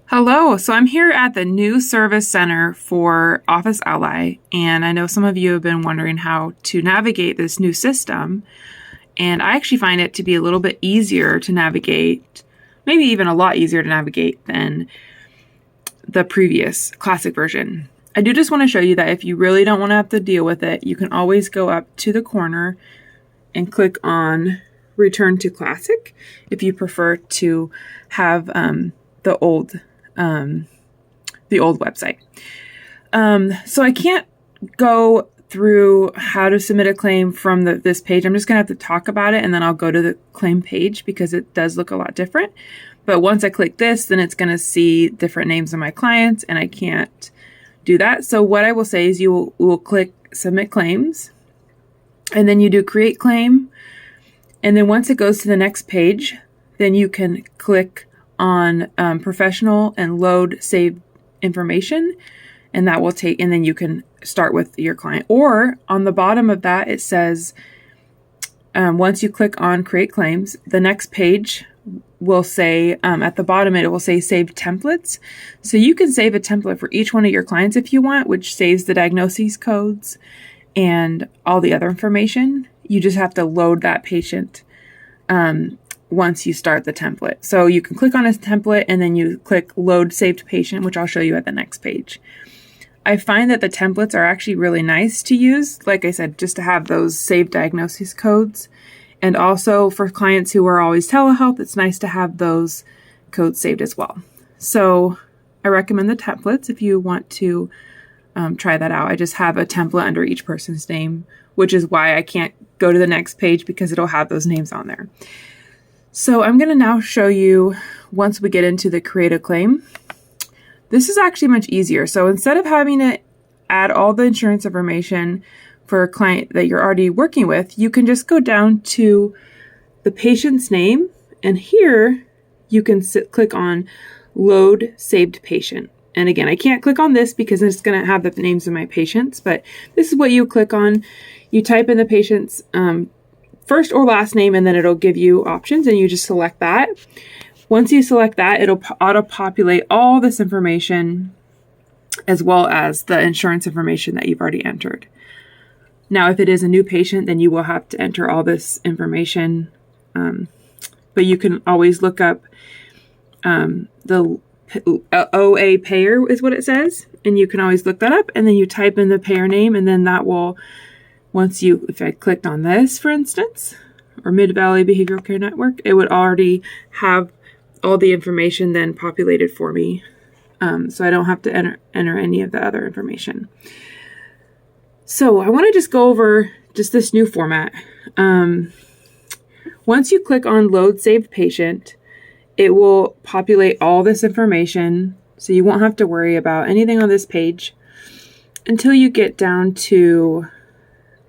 Hello. So I'm here at the new service center for Office Ally, and I know some of you have been wondering how to navigate this new system. And I actually find it to be a little bit easier to navigate, maybe even a lot easier to navigate than the previous classic version. I do just want to show you that if you really don't want to have to deal with it, you can always go up to the corner and click on Return to Classic if you prefer to have the old website. So I can't go through how to submit a claim from this page. I'm just going to have to talk about it, and then I'll go to the claim page because it does look a lot different. But once I click this, then it's going to see different names of my clients, and I can't do that. So what I will say is you will click Submit Claims, and then you do Create Claim. And then once it goes to the next page, then you can click on Professional and load saved information, and that will take, and then you can start with your client. Or on the bottom of that, it says, once you click on Create Claims, the next page will say, at the bottom, it will say Save Templates. So you can save a template for each one of your clients if you want, which saves the diagnoses codes and all the other information. You just have to load that patient once you start the template. So you can click on a template and then you click Load Saved Patient, which I'll show you at the next page. I find that the templates are actually really nice to use, like I said, just to have those saved diagnosis codes. And also for clients who are always telehealth, it's nice to have those codes saved as well. So I recommend the templates if you want to try that out. I just have a template under each person's name, which is why I can't go to the next page because it'll have those names on there. So I'm going to now show you, once we get into the Create a Claim, this is actually much easier. So instead of having to add all the insurance information for a client that you're already working with, you can just go down to the patient's name, and here you can click on Load Saved Patient. And again, I can't click on this because it's going to have the names of my patients, but this is what you click on. You type in the patient's first or last name, and then it'll give you options, and you just select that. Once you select that, it'll auto-populate all this information as well as the insurance information that you've already entered. Now, if it is a new patient, then you will have to enter all this information, but you can always look up the OA payer is what it says, and you can always look that up, and then you type in the payer name, and then that will, if I clicked on this, for instance, or Mid-Valley Behavioral Care Network, it would already have all the information then populated for me. So I don't have to enter any of the other information. So I want to just go over just this new format. Once you click on Load Saved Patient, it will populate all this information. So you won't have to worry about anything on this page until you get down to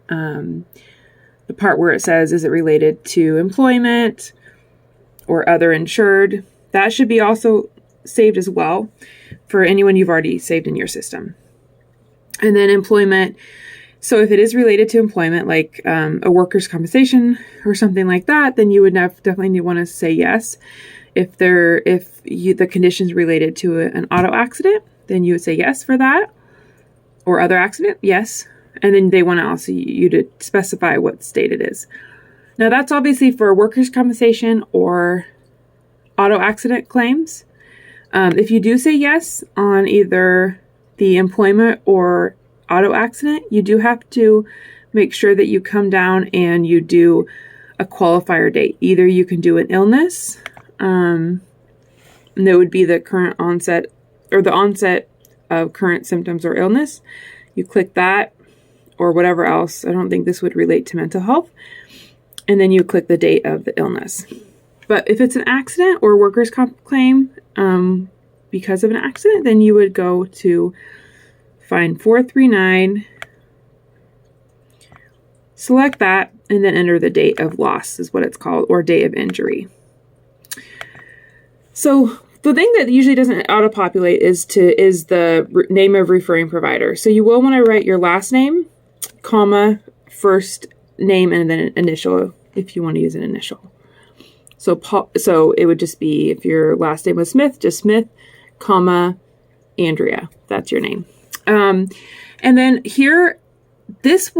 the part where it says, is it related to employment or other insured? That should be also saved as well for anyone you've already saved in your system. And then employment. So if it is related to employment, like a workers' compensation or something like that, then you would definitely want to say yes. If the condition's related to an auto accident, then you would say yes for that. Or other accident, yes. And then they want to also you to specify what state it is. Now that's obviously for workers' compensation or auto accident claims. If you do say yes on either the employment or auto accident, you do have to make sure that you come down and you do a qualifier date. Either you can do an illness, and that would be the current onset or the onset of current symptoms or illness. You click that, or whatever else. I don't think this would relate to mental health. And then you click the date of the illness. But if it's an accident or workers' comp claim because of an accident, then you would go to find 439, select that, and then enter the date of loss is what it's called, or date of injury. So the thing that usually doesn't auto-populate is the name of referring provider. So you will want to write your last name, comma, first name, and then an initial if you want to use an initial. So it would just be, if your last name was Smith, just Smith, comma, Andrea. That's your name. And then here, this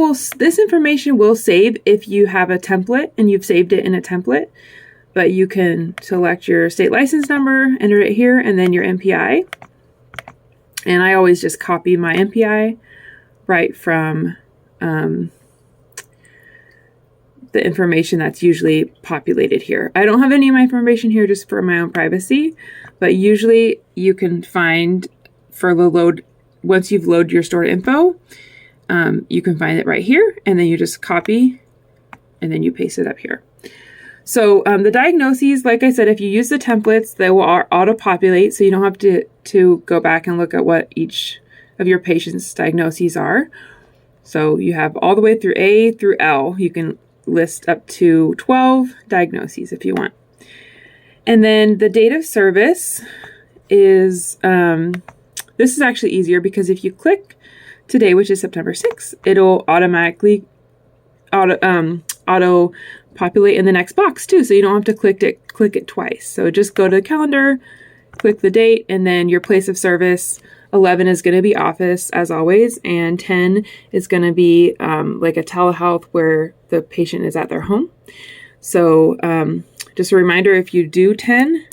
information will save if you have a template and you've saved it in a template, but you can select your state license number, enter it here, and then your MPI. And I always just copy my MPI right from the information that's usually populated here. I don't have any of my information here just for my own privacy, but usually you can find for the load, once you've loaded your stored info, you can find it right here, and then you just copy and then you paste it up here. So the diagnoses, like I said, if you use the templates, they will auto-populate, so you don't have to go back and look at what each of your patient's diagnoses are. So you have all the way through A through L. You can list up to 12 diagnoses if you want. And then the date of service is, this is actually easier because if you click today, which is September 6th, it'll automatically auto populate in the next box too, so you don't have to click it twice. So just go to the calendar, click the date, and then your place of service. 11 is going to be office as always, and 10 is going to be like a telehealth where the patient is at their home. So just a reminder, if you do 10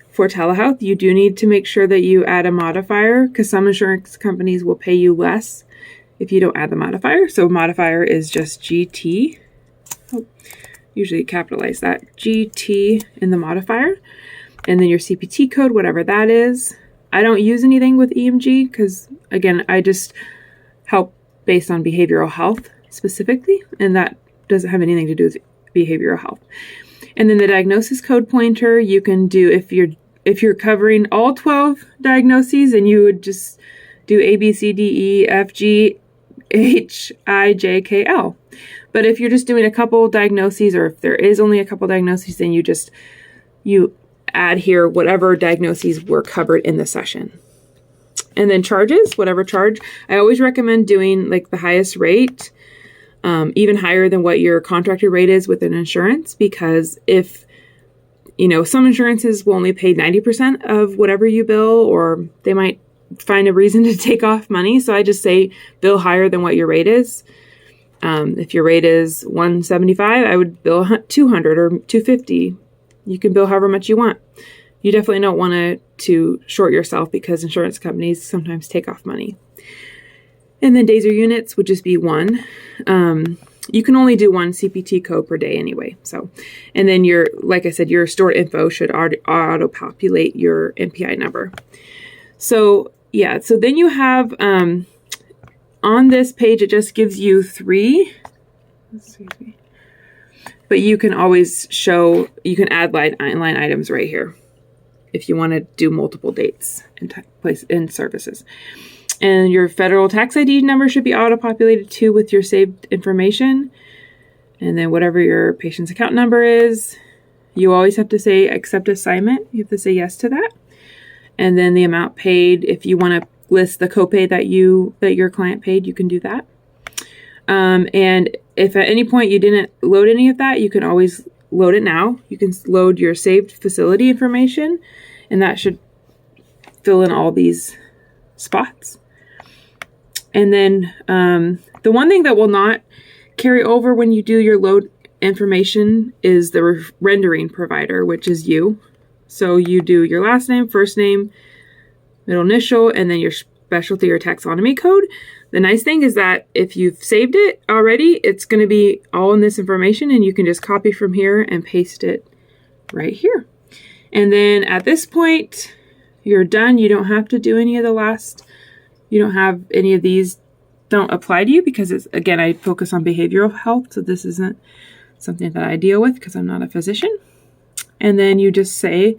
for telehealth, you do need to make sure that you add a modifier, because some insurance companies will pay you less if you don't add the modifier. So modifier is just GT. Oh, usually capitalize that, GT in the modifier, and then your CPT code, whatever that is. I don't use anything with EMG because, again, I just help based on behavioral health specifically, and that doesn't have anything to do with behavioral health. And then the diagnosis code pointer, you can do if you're covering all 12 diagnoses, and you would just do A, B, C, D, E, F, G, H, I, J, K, L. But if you're just doing a couple diagnoses, or if there is only a couple diagnoses, then you add here whatever diagnoses were covered in the session. And then charges, whatever charge. I always recommend doing like the highest rate, even higher than what your contracted rate is with an insurance, because if, some insurances will only pay 90% of whatever you bill, or they might find a reason to take off money. So I just say bill higher than what your rate is. If your rate is $175, I would bill $200 or $250. You can bill however much you want. You definitely don't want to short yourself, because insurance companies sometimes take off money. And then days or units would just be 1. You can only do 1 CPT code per day anyway. So, and then like I said, your stored info should auto-populate your MPI number. So yeah, so then you have, on this page, it just gives you 3. Excuse me. But you can always you can add line items right here if you want to do multiple dates in services. And your federal tax ID number should be auto-populated too with your saved information. And then whatever your patient's account number is, you always have to say accept assignment. You have to say yes to that. And then the amount paid, if you want to list the copay that your client paid, you can do that. And if at any point you didn't load any of that, you can always load it now. You can load your saved facility information, and that should fill in all these spots. And then the one thing that will not carry over when you do your load information is the rendering provider, which is you. So you do your last name, first name, middle initial, and then your specialty or taxonomy code. The nice thing is that if you've saved it already, it's going to be all in this information, and you can just copy from here and paste it right here. And then at this point, you're done. You don't have to do any of you don't have any of these don't apply to you, because it's, again, I focus on behavioral health. So this isn't something that I deal with because I'm not a physician. And then you just say,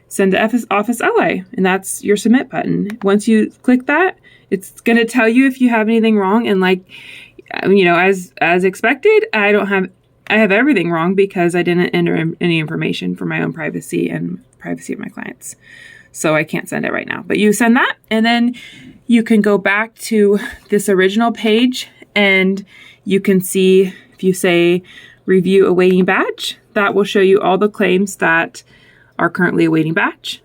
send to Office LA, and that's your submit button. Once you click that, it's going to tell you if you have anything wrong. And as expected, I have everything wrong because I didn't enter any information for my own privacy and privacy of my clients. So I can't send it right now, but you send that, and then you can go back to this original page, and you can see if you say review awaiting batch, that will show you all the claims that are currently awaiting batch.